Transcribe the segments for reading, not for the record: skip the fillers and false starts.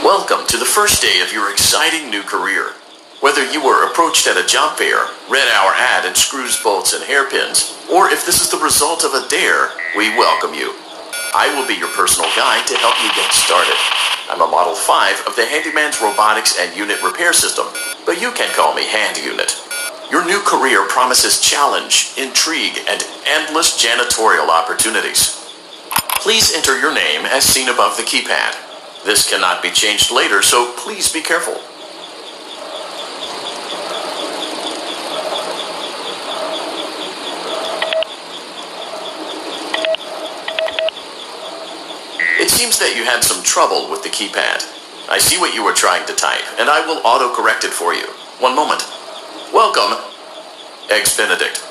Welcome to the first day of your exciting new career. Whether you were approached at a job fair, read our ad in screws, bolts, and hairpins, or if this is the result of a dare, we welcome you. I will be your personal guide to help you get started. I'm a Model 5 of the Handyman's Robotics and Unit Repair System, but you can call me Hand Unit. Your new career promises challenge, intrigue, and endless janitorial opportunities. Please enter your name as seen above the keypad. This cannot be changed later, so please be careful. It seems that you had some trouble with the keypad. I see what you were trying to type, and I will auto-correct it for you. One moment. Welcome, Eggs Benedict.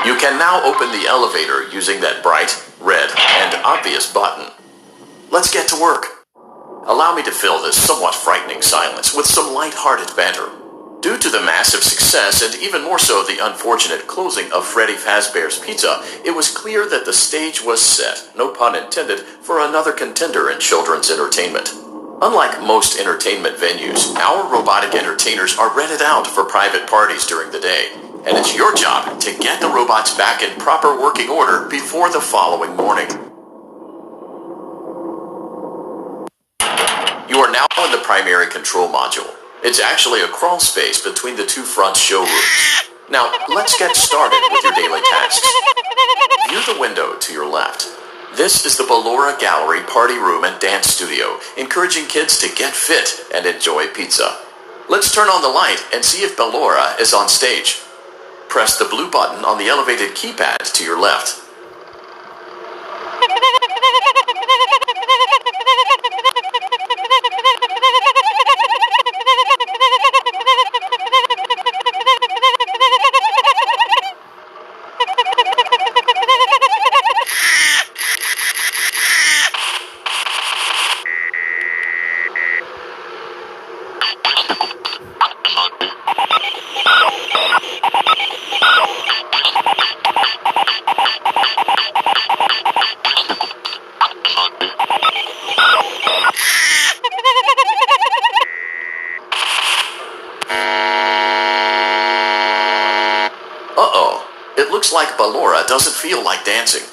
You can now open the elevator using that bright, red, and obvious button. Let's get to work. Allow me to fill this somewhat frightening silence with some light-hearted banter. Due to the massive success, and even more so the unfortunate closing of Freddy Fazbear's Pizza, it was clear that the stage was set, no pun intended, for another contender in children's entertainment. Unlike most entertainment venues, our robotic entertainers are rented out for private parties during the day. And it's your job to get the robots back in proper working order before the following morning. You are now in the primary control module. It's actually a crawl space between the two front showrooms. Now, let's get started with your daily tasks. View the window to your left. This is the Ballora Gallery Party Room and Dance Studio, encouraging kids to get fit and enjoy pizza. Let's turn on the light and see if Ballora is on stage. Press the blue button on the elevated keypad to your left. It looks like Ballora doesn't feel like dancing.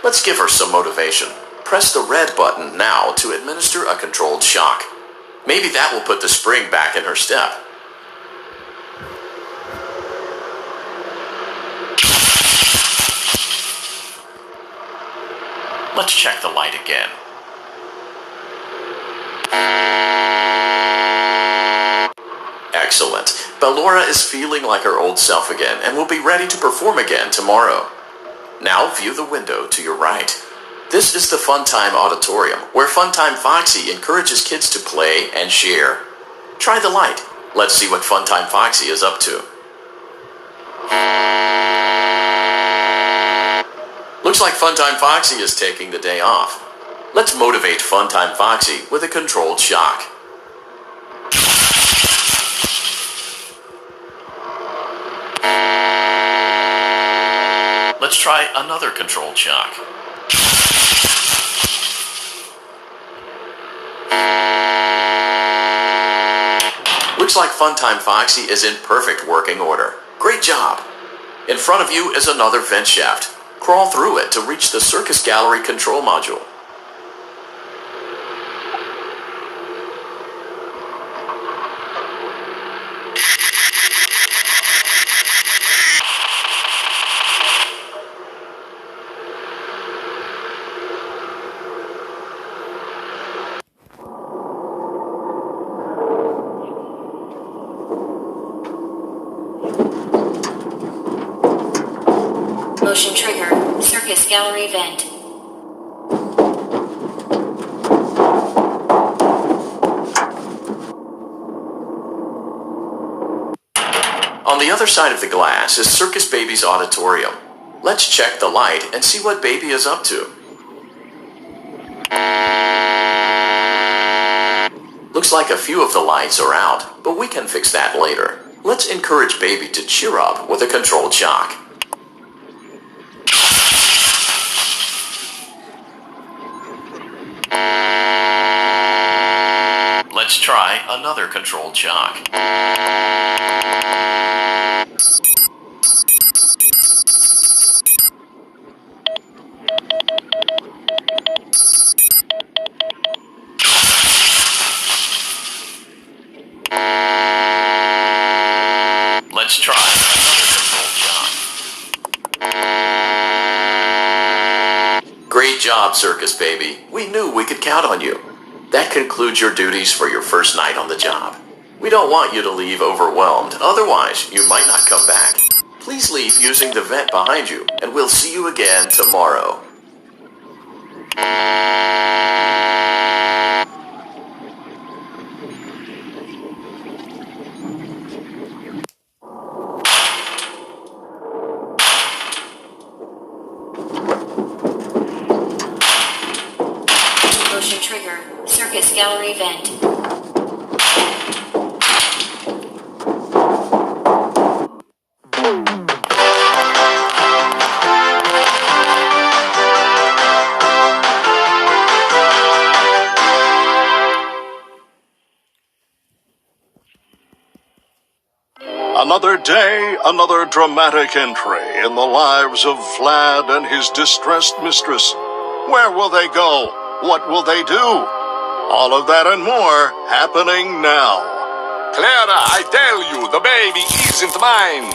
Let's give her some motivation. Press the red button now to administer a controlled shock. Maybe that will put the spring back in her step. Let's check the light again. Excellent. Ballora is feeling like her old self again and will be ready to perform again tomorrow. Now view the window to your right. This is the Funtime Auditorium, where Funtime Foxy encourages kids to play and share. Try the light. Let's see what Funtime Foxy is up to. Looks like Funtime Foxy is taking the day off. Let's motivate Funtime Foxy with a controlled shock. Let's try another controlled shock. Looks like Funtime Foxy is in perfect working order. Great job! In front of you is another vent shaft. Crawl through it to reach the Circus Gallery control module. Motion trigger, Circus Gallery vent. the other side of the glass is Circus Baby's auditorium. Let's check the light and see what Baby is up to. Looks like a few of the lights are out, but we can fix that later. Let's encourage Baby to cheer up with a controlled shock. Let's try another controlled shock. Let's try another controlled shock. Great job, Circus Baby. We knew we could count on you. That concludes your duties for your first night on the job. We don't want you to leave overwhelmed, otherwise you might not come back. Please leave using the vent behind you, and we'll see you again tomorrow. Motion trigger. Circus gallery vent. Another day, another dramatic entry in the lives of Vlad and his distressed mistress. Where will they go? What will they do? All of that and more happening now. Clara, I tell you, the baby isn't mine.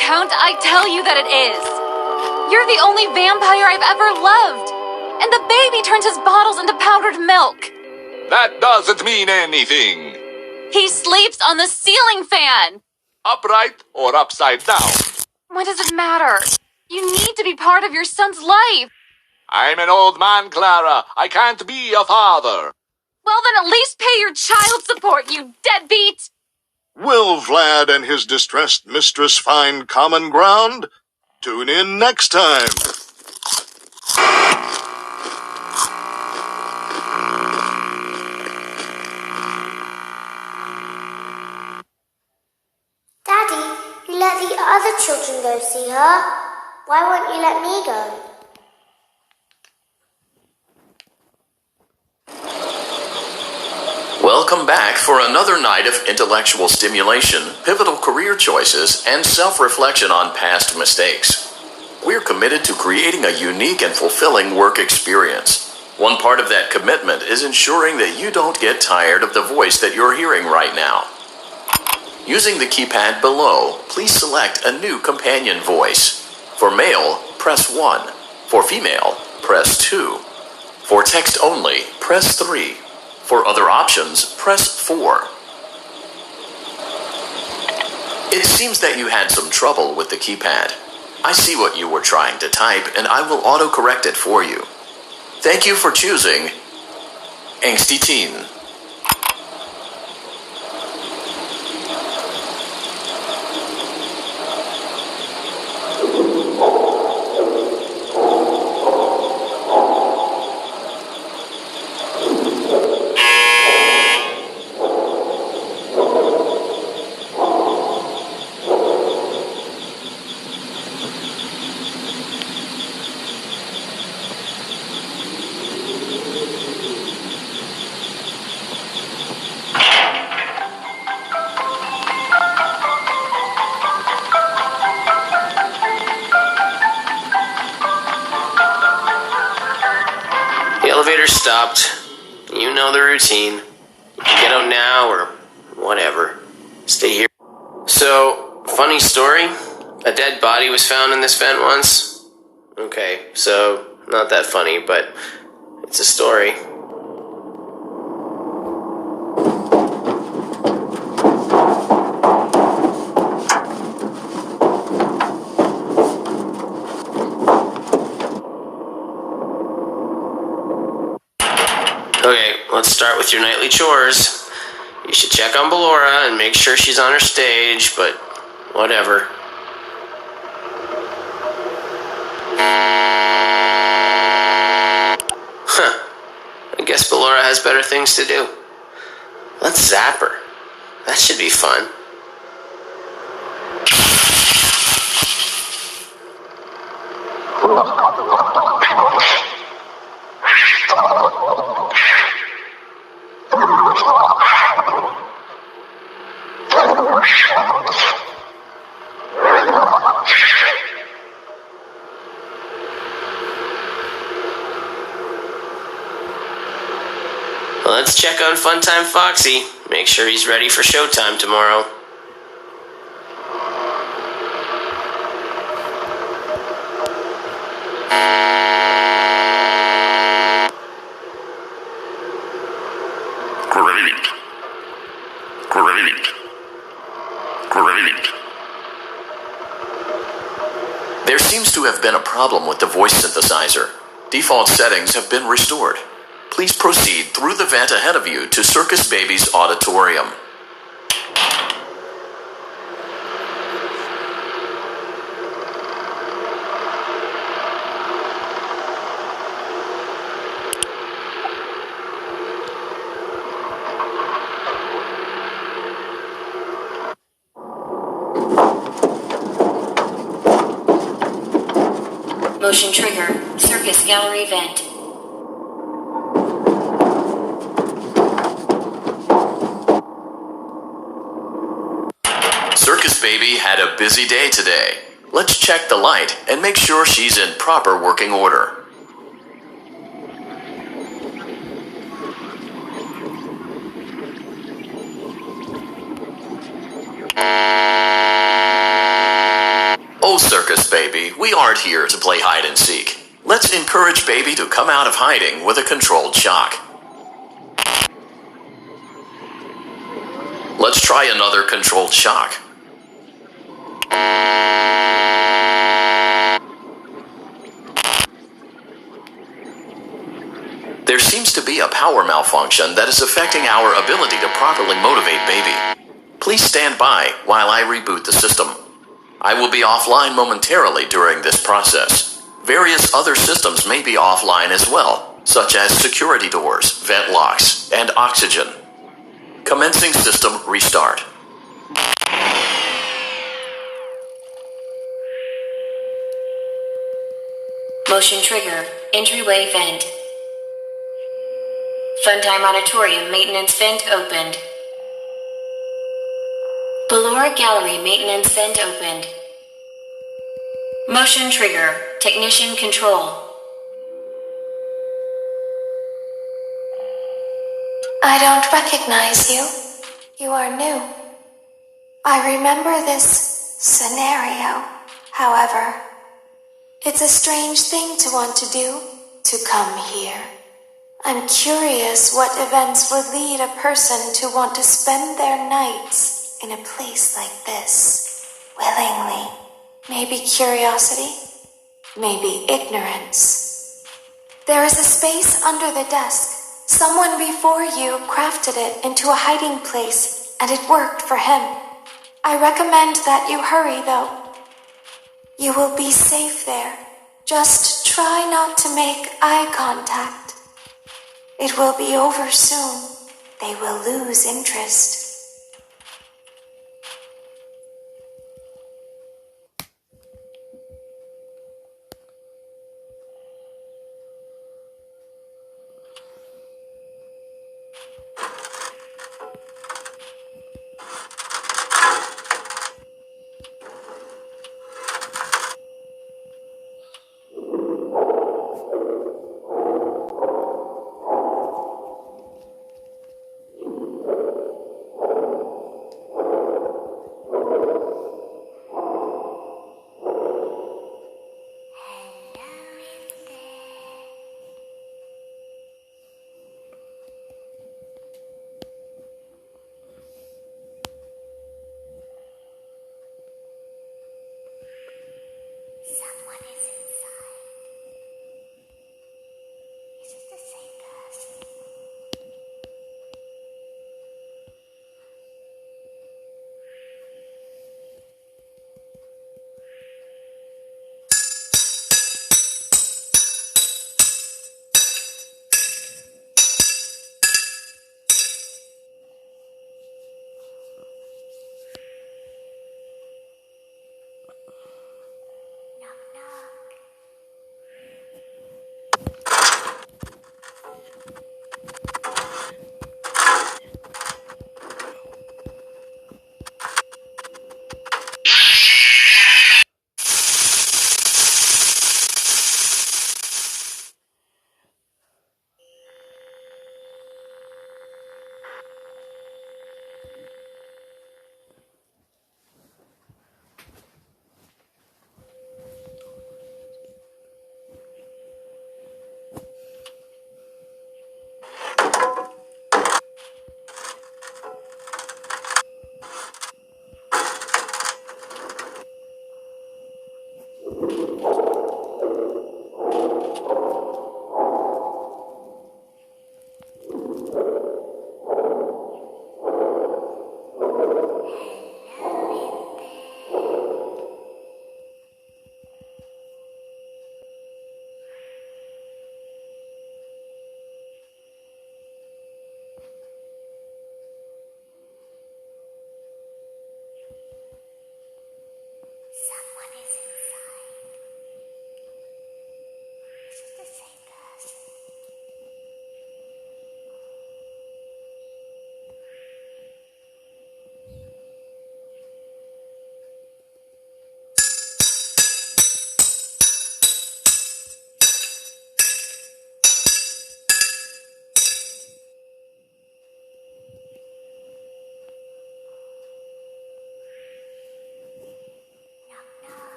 Count, I tell you that it is. You're the only vampire I've ever loved. And the baby turns his bottles into powdered milk. That doesn't mean anything. He sleeps on the ceiling fan. Upright or upside down? What does it matter? You need to be part of your son's life. I'm an old man, Clara. I can't be a father. Well, then at least pay your child support, you deadbeat! Will Vlad and his distressed mistress find common ground? Tune in next time. Daddy, you let the other children go see her. Why won't you let me go? Welcome back for another night of intellectual stimulation, pivotal career choices, and self-reflection on past mistakes. We're committed to creating a unique and fulfilling work experience. One part of that commitment is ensuring that you don't get tired of the voice that you're hearing right now. Using the keypad below, please select a new companion voice. For male, press 1. For female, press 2. For text only, press 3. For other options, press 4. It seems that you had some trouble with the keypad. I see what you were trying to type, and I will autocorrect it for you. Thank you for choosing Angsty Teen. Elevator stopped. You know the routine. You can get out now or whatever. Stay here. So, funny story. A dead body was found in this vent once. Okay, so not that funny, but it's a story. Okay, let's start with your nightly chores. You should check on Ballora and make sure she's on her stage, but whatever. Huh. I guess Ballora has better things to do. Let's zap her. That should be fun. Let's check on Funtime Foxy. Make sure he's ready for showtime tomorrow. Great. Great. Great. There seems to have been a problem with the voice synthesizer. Default settings have been restored. Please proceed through the vent ahead of you to Circus Baby's auditorium. Motion trigger. Circus gallery vent. Circus Baby had a busy day today. Let's check the light and make sure she's in proper working order. Oh, Circus Baby, we aren't here to play hide and seek. Let's encourage Baby to come out of hiding with a controlled shock. Let's try another controlled shock. There seems to be a power malfunction that is affecting our ability to properly motivate Baby. Please stand by while I reboot the system. I will be offline momentarily during this process. Various other systems may be offline as well, such as security doors, vent locks, and oxygen. Commencing system restart. Motion trigger. Entryway vent. Funtime auditorium maintenance vent opened. Ballora gallery maintenance vent opened. Motion trigger. Technician control. I don't recognize you. You are new. I remember this scenario. However, it's a strange thing to want to do, to come here. I'm curious what events would lead a person to want to spend their nights in a place like this, willingly. Maybe curiosity, maybe ignorance. There is a space under the desk. Someone before you crafted it into a hiding place, and it worked for him. I recommend that you hurry, though. You will be safe there. Just try not to make eye contact. It will be over soon. They will lose interest.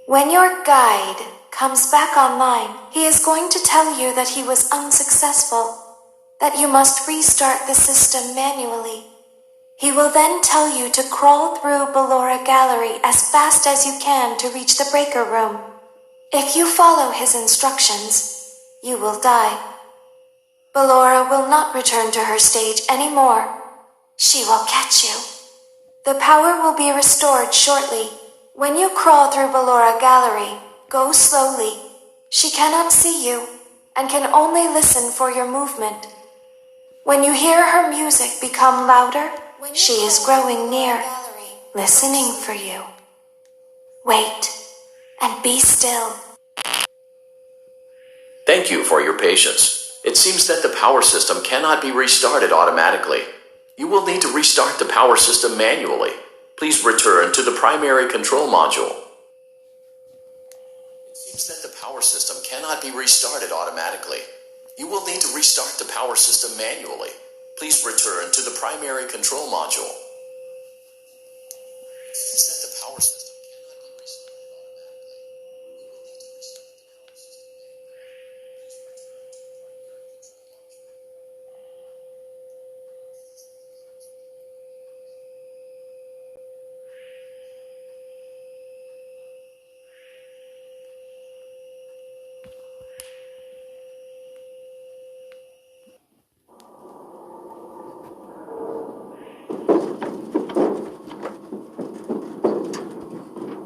When your guide comes back online, he is going to tell you that he was unsuccessful, that you must restart the system manually. He will then tell you to crawl through Ballora Gallery as fast as you can to reach the breaker room. If you follow his instructions, you will die. Ballora will not return to her stage anymore. She will catch you. The power will be restored shortly. When you crawl through Ballora Gallery, go slowly. She cannot see you and can only listen for your movement. When you hear her music become louder, she is growing near, listening for you. Wait and be still. Thank you for your patience. It seems that the power system cannot be restarted automatically. You will need to restart the power system manually. Please return to the primary control module. It seems that the power system cannot be restarted automatically. You will need to restart the power system manually. Please return to the primary control module. It seems that the power system cannot be restarted automatically. You will need to restart the power system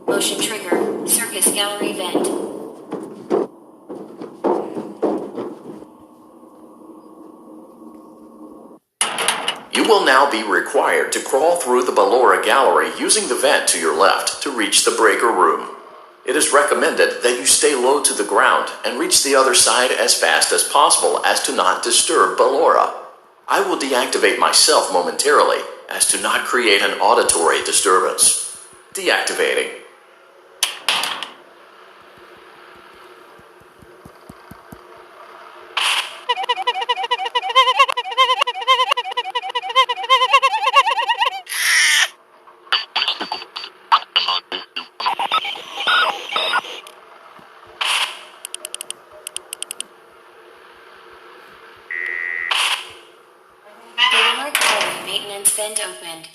Motion trigger. Circus gallery vent. You will now be required to crawl through the Ballora Gallery using the vent to your left to reach the breaker room. It is recommended that you stay low to the ground and reach the other side as fast as possible as to not disturb Ballora. I will deactivate myself momentarily as to not create an auditory disturbance. Deactivating. Ballora gallery maintenance vent opened.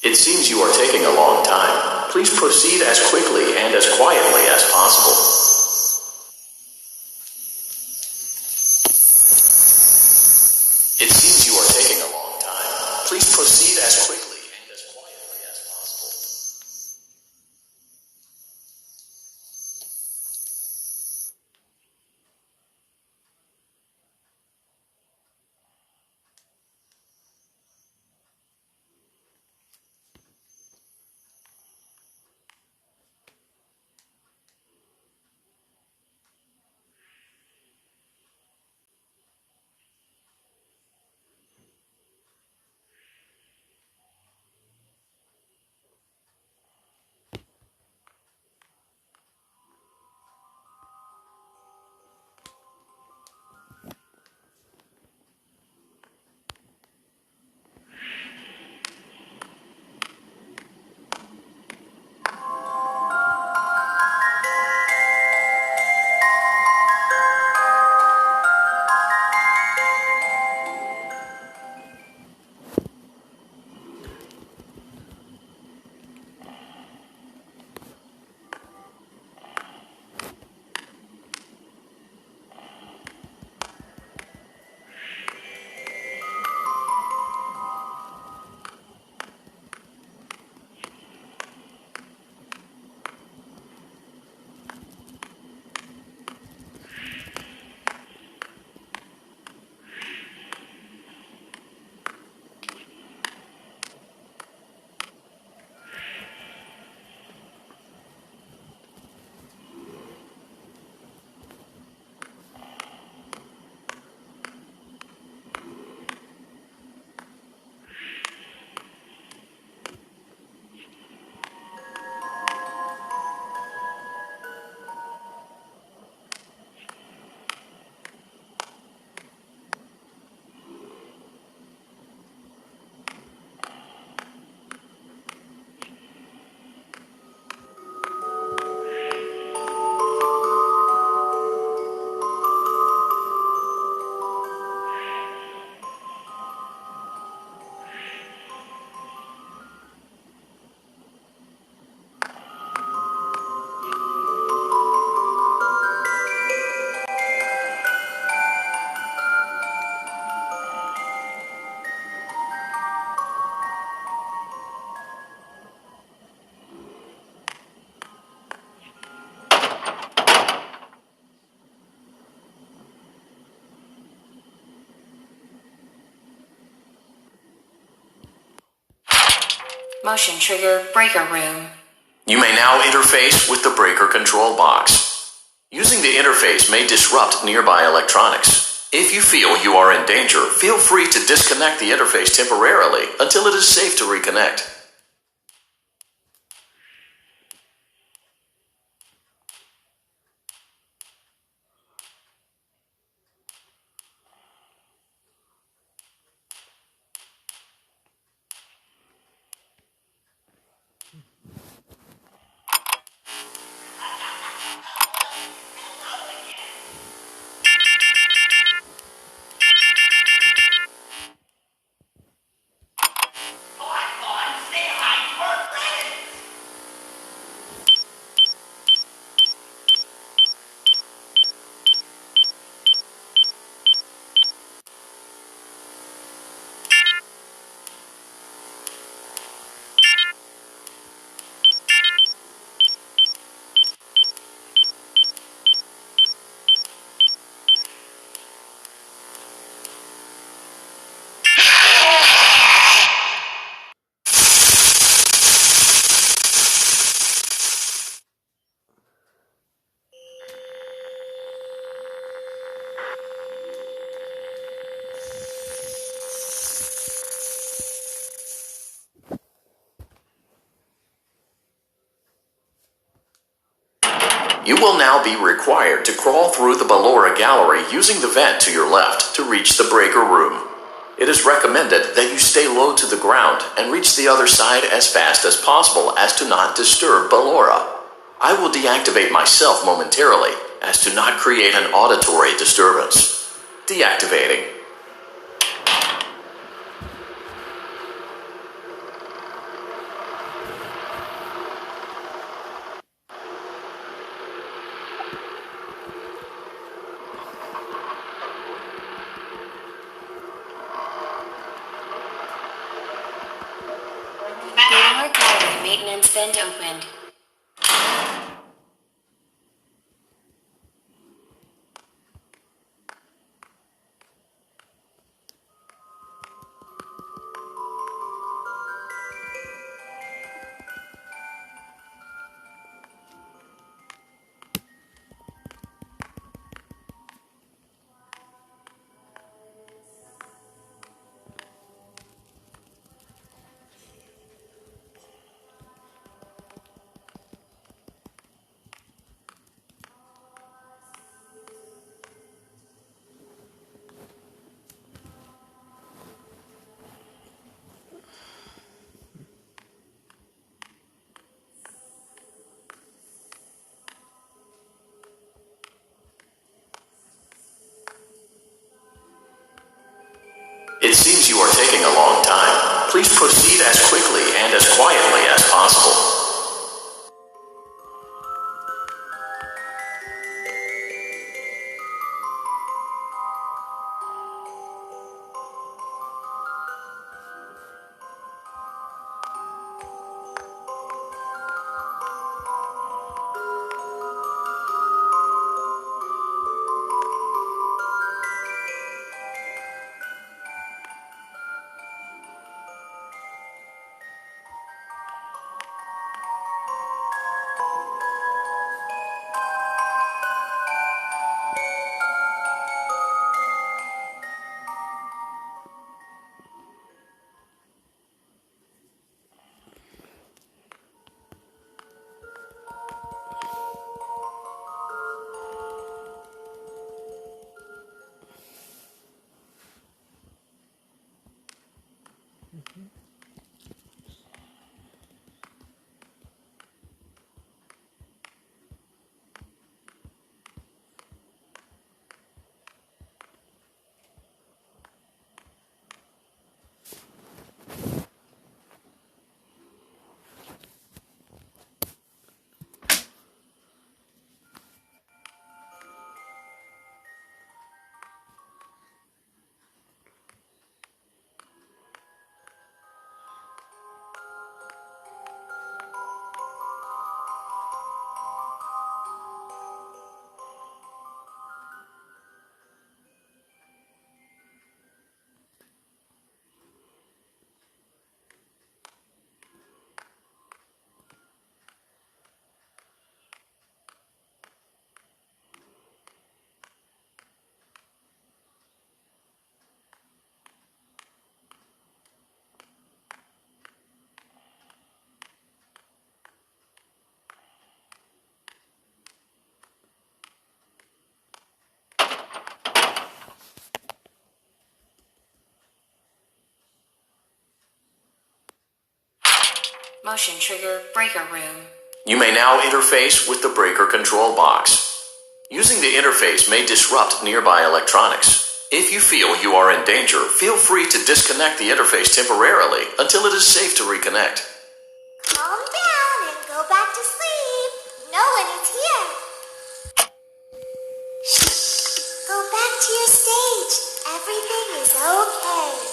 It seems you are taking a long time. Please proceed as quickly and as quietly as possible. It seems you are taking a long time. Please proceed as quickly and as quietly as possible. Motion trigger breaker room. You may now interface with the breaker control box. Using the interface may disrupt nearby electronics. If you feel you are in danger, feel free to disconnect the interface temporarily until it is safe to reconnect. You will now be required to crawl through the ballora gallery using the vent to your left to reach the breaker room. It is recommended that you stay low to the ground and reach the other side as fast as possible as to not disturb ballora. I will deactivate myself momentarily as to not create an auditory disturbance. Deactivating. Ballora gallery maintenance vent opened. It seems you are taking a long time. Please proceed as quickly and as quietly as possible. Motion trigger breaker room. You may now interface with the breaker control box. Using the interface may disrupt nearby electronics. If you feel you are in danger, feel free to disconnect the interface temporarily until it is safe to reconnect. Calm down and go back to sleep. No one is here. Go back to your stage. Everything is okay.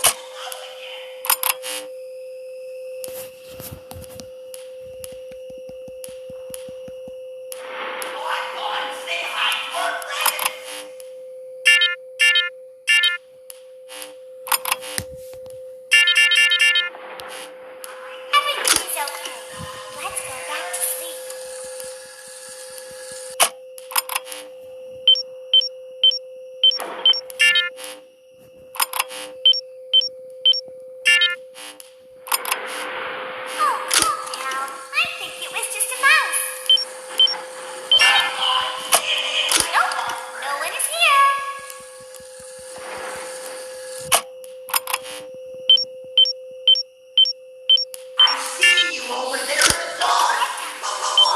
Everything is okay. Let's go back to sleep. Oh, calm down. I think it was just a mouse. Nope, no one is here.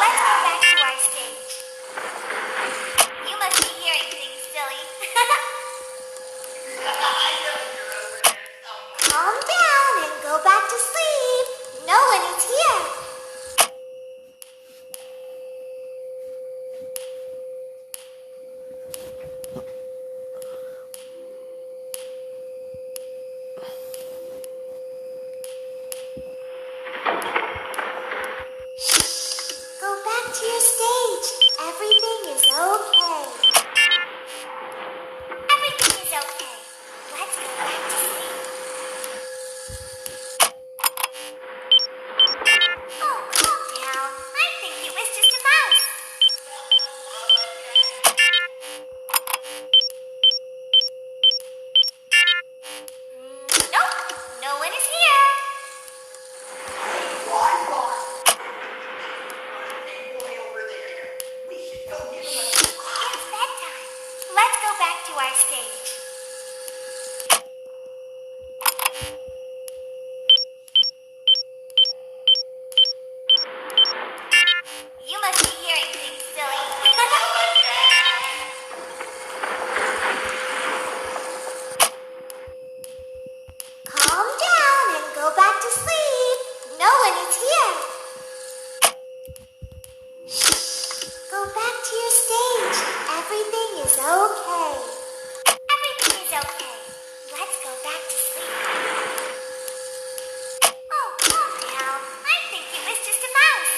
Let's go back to our stage. You must be hearing things, silly. Calm down and go back to sleep. No one is here. Go back to your stage. Everything is okay. Everything is okay. Let's go back to sleep. Oh, calm down. I think it was just a mouse. Nope, no one is here. It's bedtime. Let's go back to our stage. You must be hearing things, silly. Calm down and go back to sleep. No one is here. Go back to your stage. Everything is okay. Everything is okay. Let's go back to sleep. Oh, calm down. I think it was just a mouse.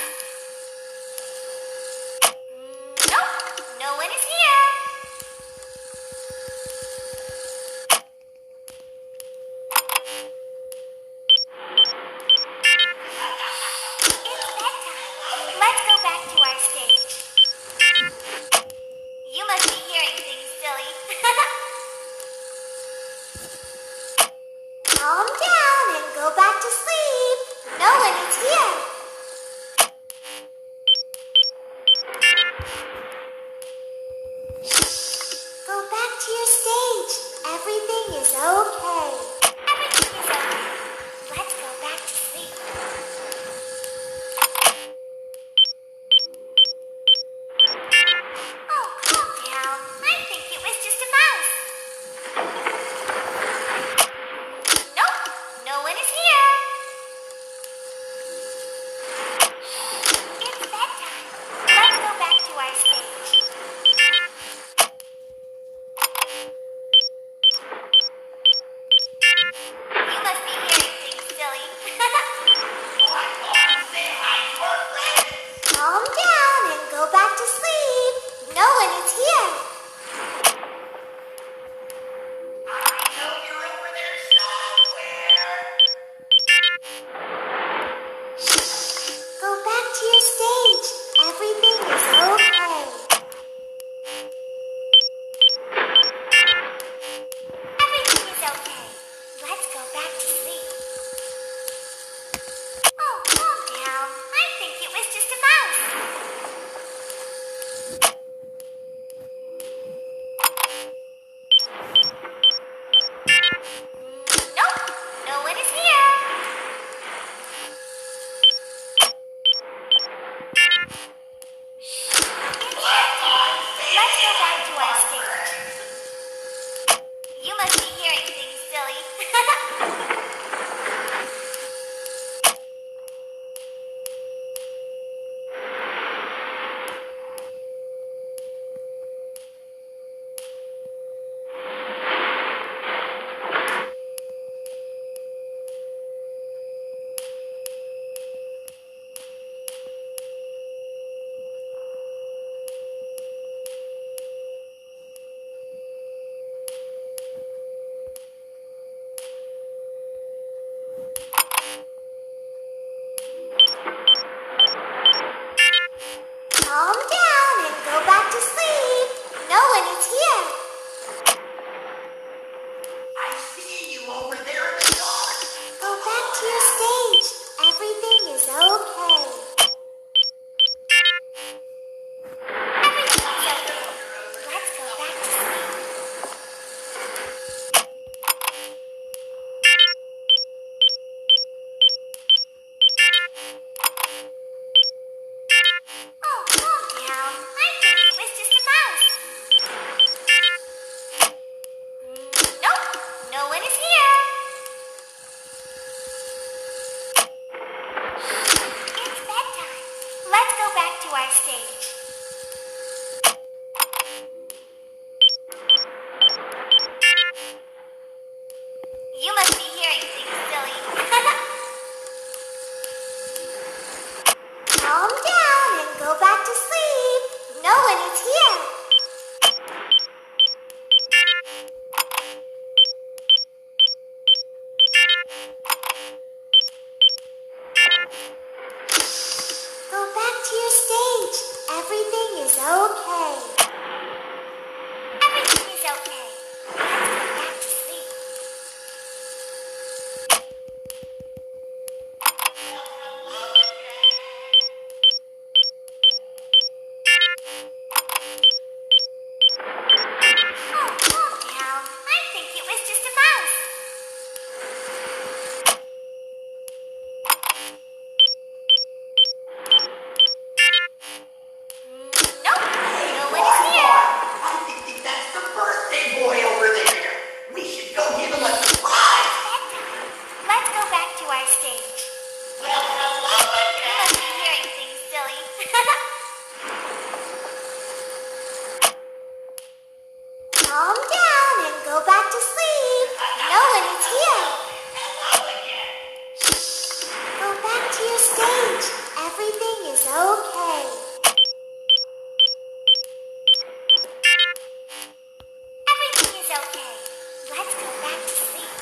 Nope, no one is here. It's bedtime. Let's go back to our stage. You must be hearing things, silly. Calm down and go back to sleep. No one is here. Go back to your stage. Everything is okay. Everything is okay. Let's go back to sleep. to our stage. You must be hearing things, silly. Calm down and go back to sleep. No one is here. Go back to your stage. Everything is okay. Everything is okay. Let's go back to sleep. Oh, calm down. I think it was just a mouse. Nope, no one is here. I think that's the birthday boy over there. We should go give him a surprise. Bedtime. Let's go back to our stage. You must be hearing things, silly. Calm down and go back to sleep. No one is here. Go back to your stage. Everything is okay. Everything is okay. Let's go back to sleep.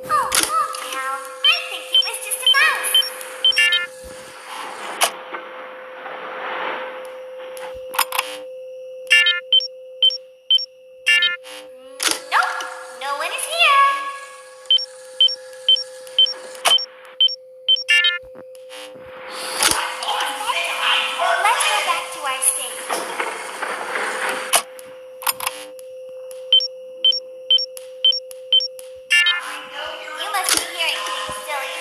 Oh, calm down. I think it was just a mouse. Nope, no one is here. Let's go back to our stage. You must be hearing things, silly.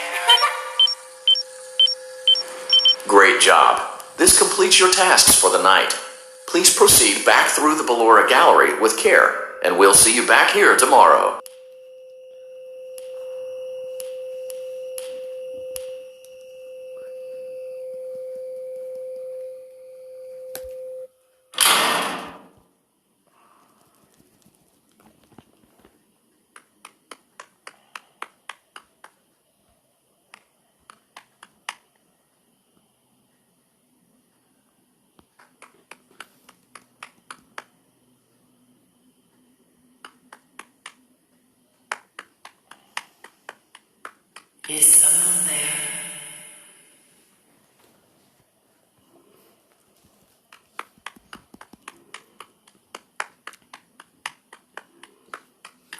Great job. This completes your tasks for the night. Please proceed back through the Ballora gallery with care, and we'll see you back here tomorrow. Is someone there?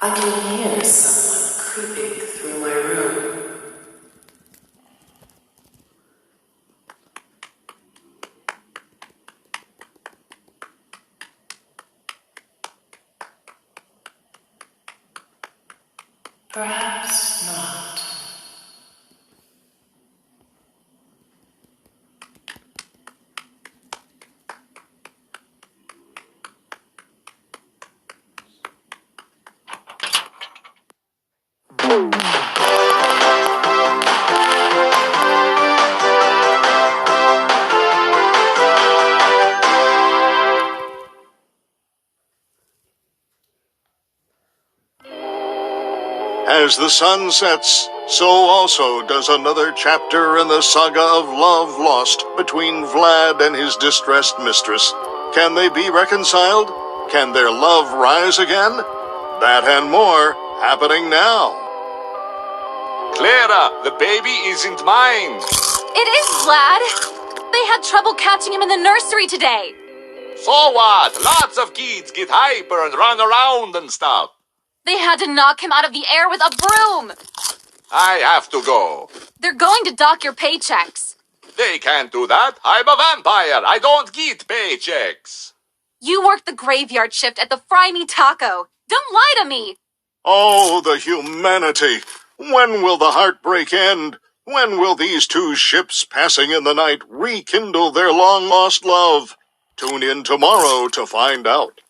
I can hear someone creeping through my room. Perhaps not. As the sun sets, so also does another chapter in the saga of love lost between Vlad and his distressed mistress. Can they be reconciled? Can their love rise again? That and more happening now. Clara, the baby isn't mine. It is, Vlad. They had trouble catching him in the nursery today. So what? Lots of kids get hyper and run around and stuff. They had to knock him out of the air with a broom. I have to go. They're going to dock your paychecks. They can't do that. I'm a vampire. I don't get paychecks. You work the graveyard shift at the Fry Me Taco. Don't lie to me. Oh, the humanity! When will the heartbreak end? When will these two ships passing in the night rekindle their long-lost love? Tune in tomorrow to find out.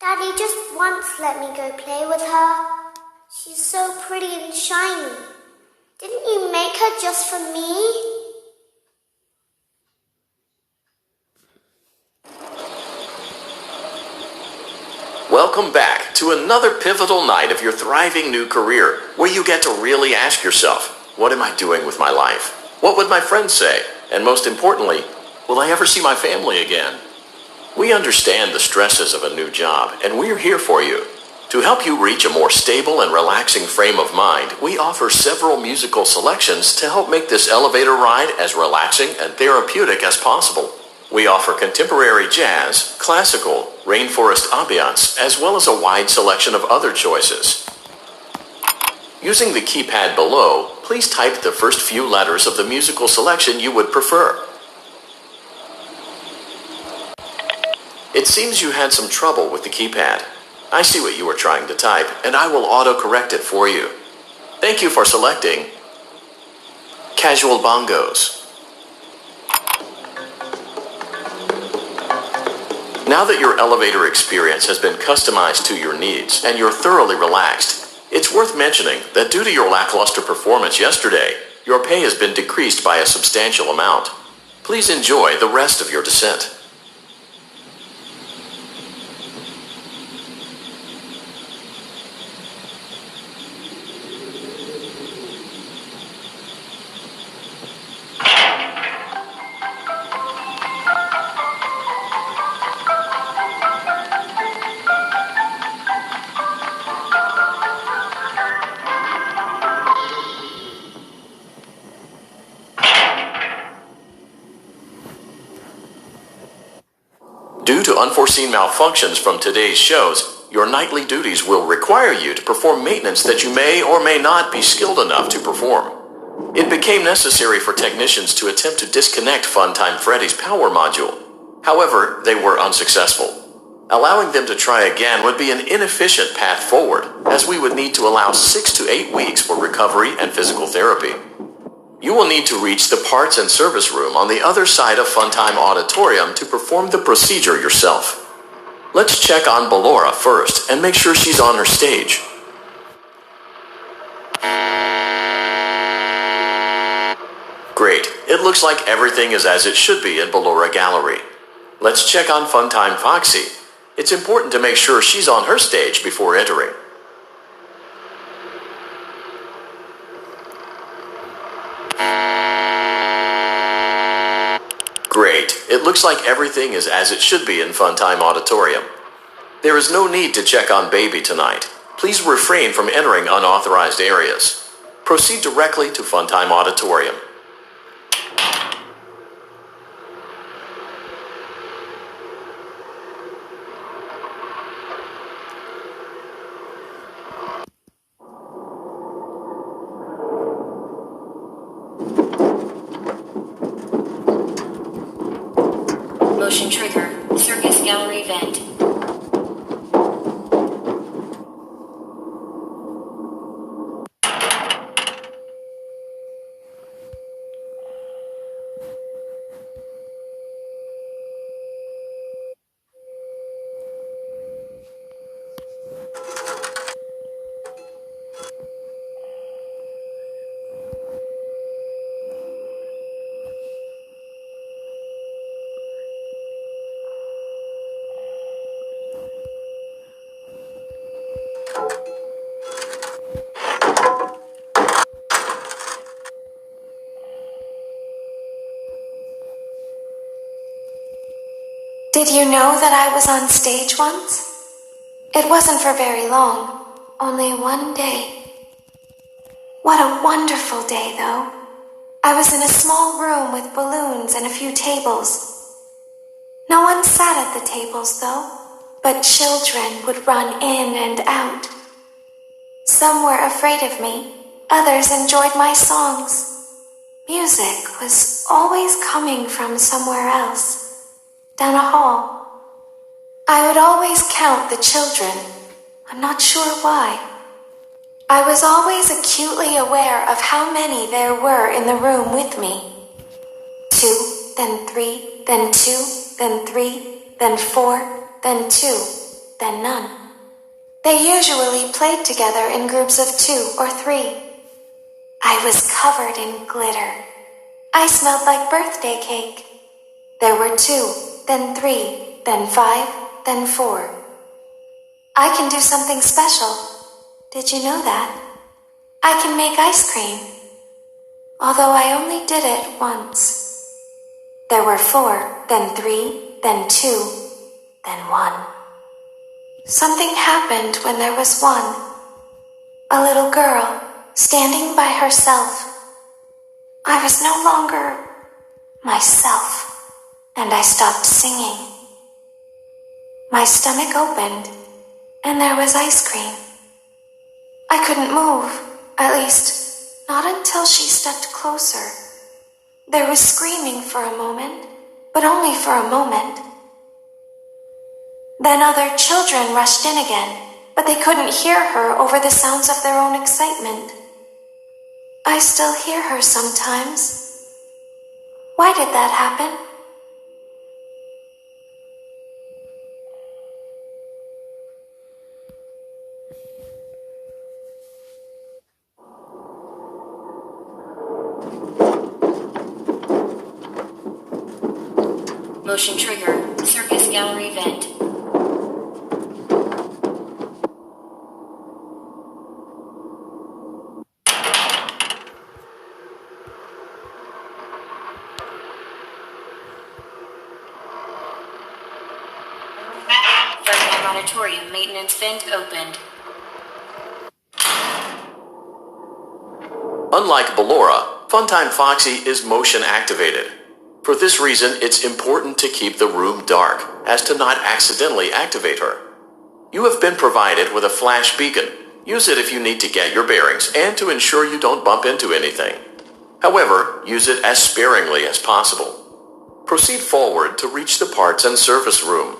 Daddy just once let me go play with her. She's so pretty and shiny. Didn't you make her just for me? Welcome back to another pivotal night of your thriving new career, where you get to really ask yourself, what am I doing with my life? What would my friends say? And most importantly, will I ever see my family again? We understand the stresses of a new job, and we're here for you. To help you reach a more stable and relaxing frame of mind, we offer several musical selections to help make this elevator ride as relaxing and therapeutic as possible. We offer contemporary jazz, classical, rainforest ambiance, as well as a wide selection of other choices. Using the keypad below, please type the first few letters of the musical selection you would prefer. It seems you had some trouble with the keypad. I see what you were trying to type, and I will auto-correct it for you. Thank you for selecting Casual Bongos. Now that your elevator experience has been customized to your needs and you're thoroughly relaxed, it's worth mentioning that due to your lackluster performance yesterday, your pay has been decreased by a substantial amount. Please enjoy the rest of your descent. Due to unforeseen malfunctions from today's shows, your nightly duties will require you to perform maintenance that you may or may not be skilled enough to perform. It became necessary for technicians to attempt to disconnect Funtime Freddy's power module. However, they were unsuccessful. Allowing them to try again would be an inefficient path forward, as we would need to allow 6 to 8 weeks for recovery and physical therapy. You will need to reach the parts and service room on the other side of Funtime Auditorium to perform the procedure yourself. Let's check on Ballora first and make sure she's on her stage. Great. It looks like everything is as it should be in Ballora Gallery. Let's check on Funtime Foxy. It's important to make sure she's on her stage before entering. Great. It looks like everything is as it should be in Funtime Auditorium. There is no need to check on Baby tonight. Please refrain from entering unauthorized areas. Proceed directly to Funtime Auditorium. Motion trigger. Circus gallery vent. Did you know that I was on stage once? It wasn't for very long, only one day. What a wonderful day, though. I was in a small room with balloons and a few tables. No one sat at the tables, though, but children would run in and out. Some were afraid of me, others enjoyed my songs. Music was always coming from somewhere else. Down a hall. I would always count the children. I'm not sure why. I was always acutely aware of how many there were in the room with me. 2, then 3, then 2, then 3, then 4, then 2, then none. They usually played together in groups of 2 or 3. I was covered in glitter. I smelled like birthday cake. There were 2, then 3, then 5, then 4. I can do something special. Did you know that? I can make ice cream. Although I only did it once. There were 4, then 3, then 2, then 1. Something happened when there was 1. A little girl, standing by herself. I was no longer myself, and I stopped singing. My stomach opened, and there was ice cream. I couldn't move, at least, not until she stepped closer. There was screaming for a moment, but only for a moment. Then other children rushed in again, but they couldn't hear her over the sounds of their own excitement. I still hear her sometimes. Why did that happen? Motion trigger. Circus gallery vent. Front auditorium maintenance vent opened. Unlike Ballora, Funtime Foxy is motion activated. For this reason, it's important to keep the room dark, as to not accidentally activate her. You have been provided with a flash beacon. Use it if you need to get your bearings and to ensure you don't bump into anything. However, use it as sparingly as possible. Proceed forward to reach the parts and service room.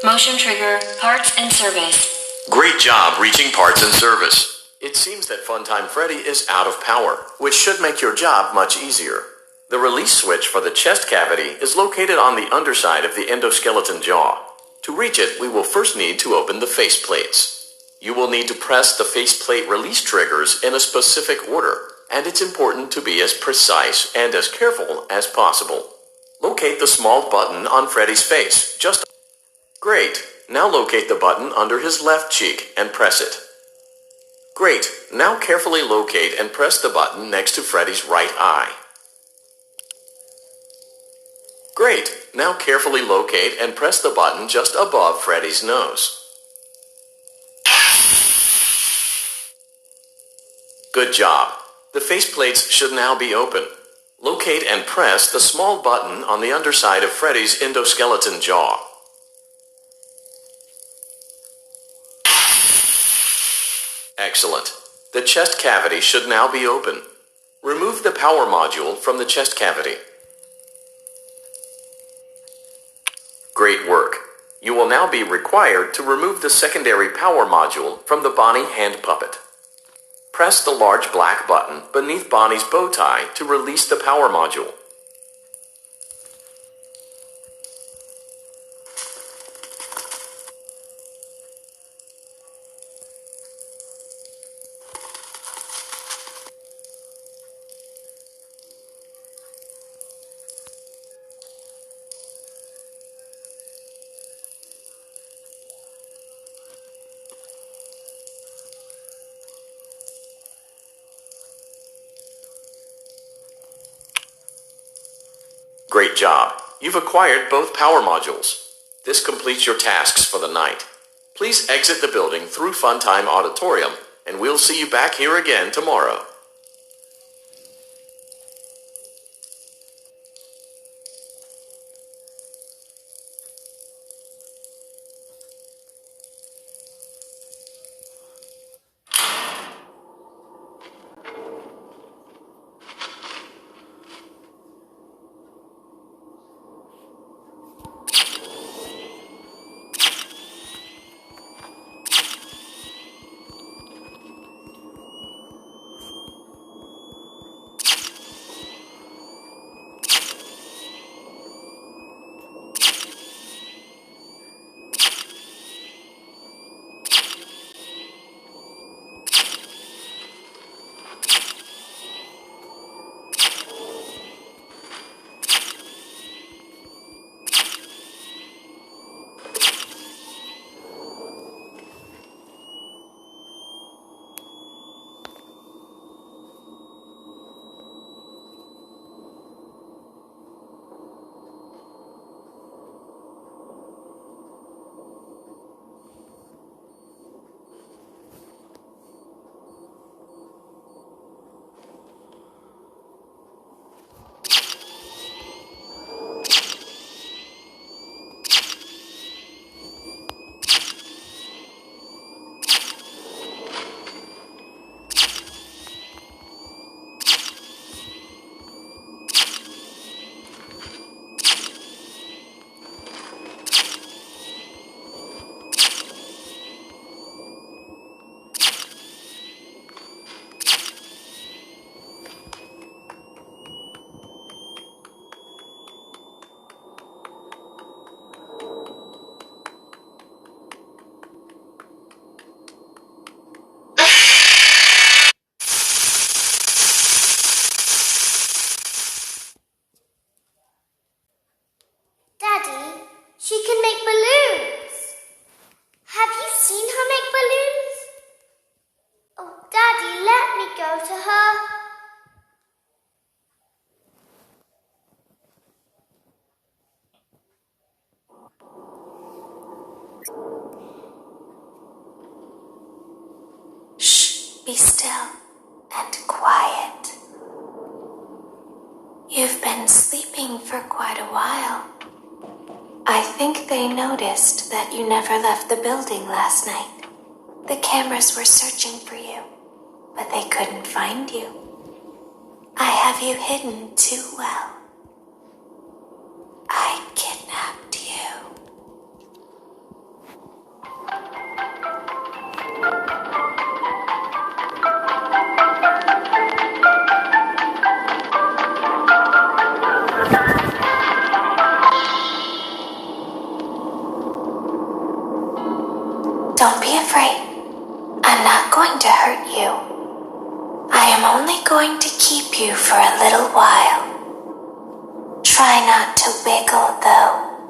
Motion trigger, parts and service. Great job reaching parts and service. It seems that Funtime Freddy is out of power, which should make your job much easier. The release switch for the chest cavity is located on the underside of the endoskeleton jaw. To reach it, we will first need to open the faceplates. You will need to press the faceplate release triggers in a specific order, and it's important to be as precise and as careful as possible. Locate the small button on Freddy's face. Great. Now locate the button under his left cheek and press it. Great. Now carefully locate and press the button next to Freddy's right eye. Great. Now carefully locate and press the button just above Freddy's nose. Good job. The faceplates should now be open. Locate and press the small button on the underside of Freddy's endoskeleton jaw. Excellent. The chest cavity should now be open. Remove the power module from the chest cavity. Great work. You will now be required to remove the secondary power module from the Bonnie hand puppet. Press the large black button beneath Bonnie's bow tie to release the power module. Great job. You've acquired both power modules. This completes your tasks for the night. Please exit the building through Funtime Auditorium, and we'll see you back here again tomorrow. She can make balloons. Have you seen her make balloons? Oh, Daddy, let me go to her. Shh, be still and quiet. You've been sleeping for quite a while. I think they noticed that you never left the building last night. The cameras were searching for you, but they couldn't find you. I have you hidden too well. I kidnapped you. Don't be afraid. I'm not going to hurt you. I am only going to keep you for a little while. Try not to wiggle, though.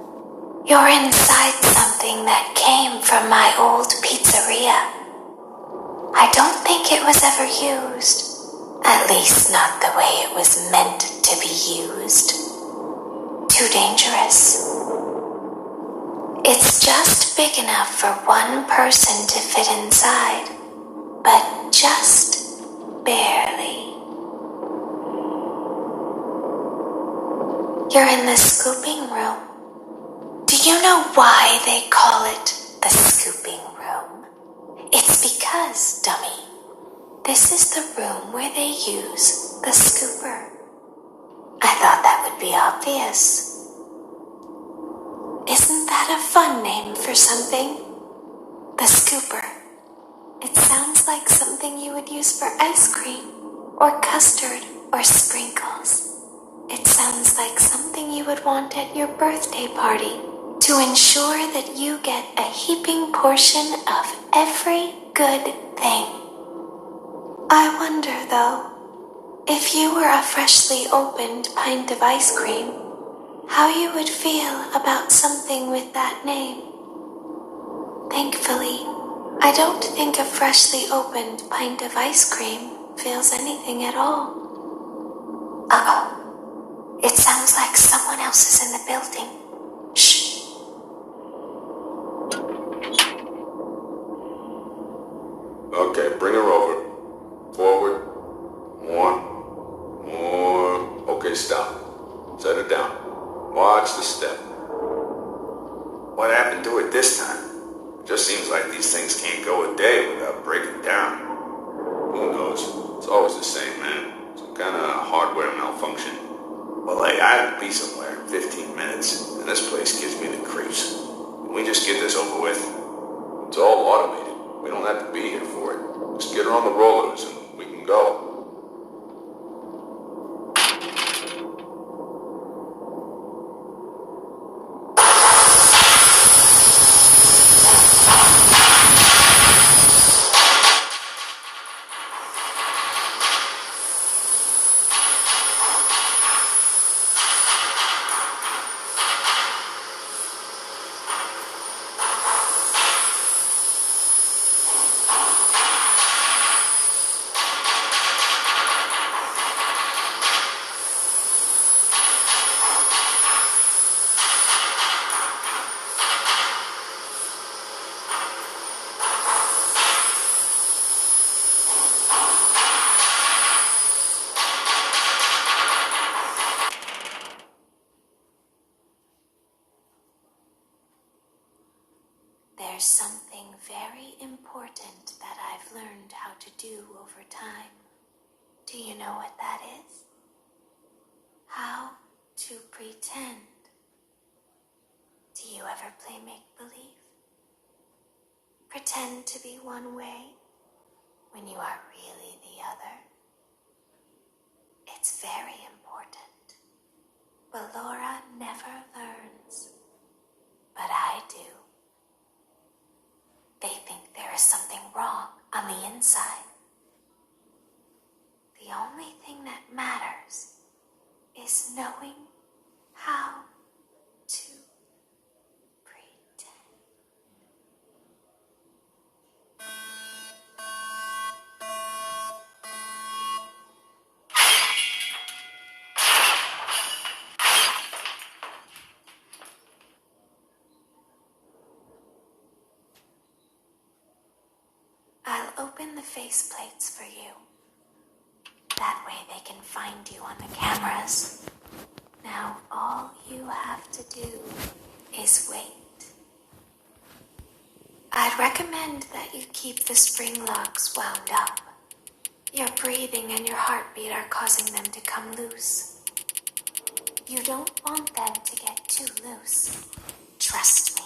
You're inside something that came from my old pizzeria. I don't think it was ever used. At least not the way it was meant to be used. Too dangerous. It's just big enough for one person to fit inside, but just barely. You're in the scooping room. Do you know why they call it the scooping room? It's because, dummy, this is the room where they use the scooper. I thought that would be obvious. Isn't that a fun name for something? The scooper. It sounds like something you would use for ice cream, or custard, or sprinkles. It sounds like something you would want at your birthday party to ensure that you get a heaping portion of every good thing. I wonder, though, if you were a freshly opened pint of ice cream, how you would feel about something with that name. Thankfully, I don't think a freshly opened pint of ice cream feels anything at all. Uh-oh. It sounds like someone else is in the building. Shh. Okay, bring her over. Forward. One. More. Okay, stop. Set her down. Watch the step. What happened to it this time? Just seems like these things can't go a day without breaking down. Who knows? It's always the same, man. Some kind of hardware malfunction. Well, hey, I have to be somewhere in 15 minutes, and this place gives me the creeps. Can we just get this over with? It's all automated. We don't have to be here for it. Just get her on the rollers and we can go. There's something very important that I've learned how to do over time. Do you know what that is? How to pretend. Do you ever play make-believe? Pretend to be one way when you are really the other. It's very important. Ballora never learns, but I do. They think there is something wrong on the inside. The only thing that matters is knowing how to pretend. I'll open the faceplates for you. That way they can find you on the cameras. Now all you have to do is wait. I'd recommend that you keep the spring locks wound up. Your breathing and your heartbeat are causing them to come loose. You don't want them to get too loose. Trust me.